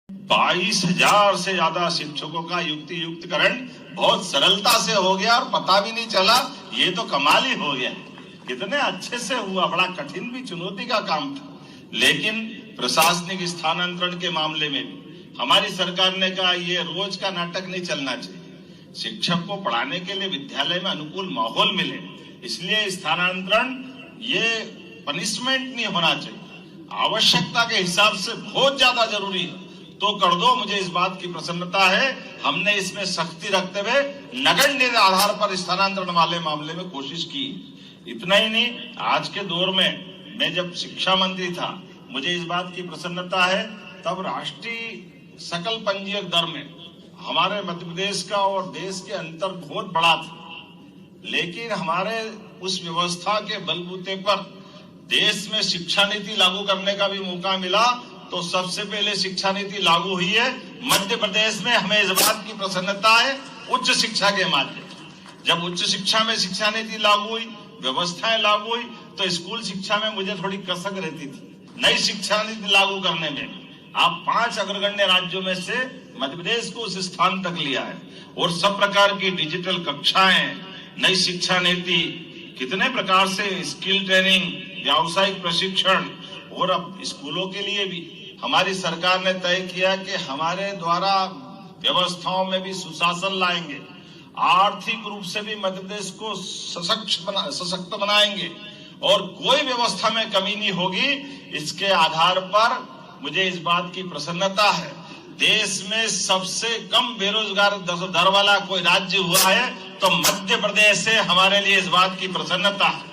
22,000 से ज्यादा शिक्षकों का युक्तियुक्तकरण बहुत सरलता से हो गया और पता भी नहीं चला। ये तो कमाल ही हो गया, कितने अच्छे से हुआ। बड़ा कठिन भी, चुनौती का काम था, लेकिन प्रशासनिक स्थानांतरण के मामले में भी हमारी सरकार ने कहा ये रोज का नाटक नहीं चलना चाहिए। शिक्षक को पढ़ाने के लिए विद्यालय में अनुकूल माहौल मिले, इसलिए स्थानांतरण ये पनिशमेंट नहीं होना चाहिए, आवश्यकता के हिसाब से बहुत ज्यादा जरूरी है तो कर दो। मुझे इस बात की प्रसन्नता है, हमने इसमें सख्ती रखते हुए नगण्य आधार पर स्थानांतरण वाले मामले में कोशिश की। इतना ही नहीं, आज के दौर में मैं जब शिक्षा मंत्री था, मुझे इस बात की प्रसन्नता है, तब राष्ट्रीय सकल पंजीयक दर में हमारे मध्य प्रदेश का और देश के अंतर बहुत बड़ा था, लेकिन हमारे उस व्यवस्था के बलबूते पर देश में शिक्षा नीति लागू करने का भी मौका मिला। तो सबसे पहले शिक्षा नीति लागू हुई है मध्य प्रदेश में। हमें इस बात की प्रसन्नता है, उच्च शिक्षा के माध्यम। जब उच्च शिक्षा में शिक्षा नीति लागू हुई, व्यवस्थाएं लागू हुई, तो स्कूल शिक्षा में मुझे थोड़ी कसक रहती थी। नई शिक्षा नीति लागू करने में आप 5 अग्रगण्य राज्यों में से मध्य प्रदेश को उस स्थान तक लिया है, और सब प्रकार की डिजिटल कक्षाएं, नई शिक्षा नीति, कितने प्रकार से स्किल ट्रेनिंग, व्यावसायिक प्रशिक्षण, और अब स्कूलों के लिए भी हमारी सरकार ने तय किया कि हमारे द्वारा व्यवस्थाओं में भी सुशासन लाएंगे, आर्थिक रूप से भी मध्य प्रदेश को सशक्त बनाएंगे और कोई व्यवस्था में कमी नहीं होगी। इसके आधार पर मुझे इस बात की प्रसन्नता है, देश में सबसे कम बेरोजगार दर वाला कोई राज्य हुआ है तो मध्य प्रदेश से। हमारे लिए इस बात की प्रसन्नता है।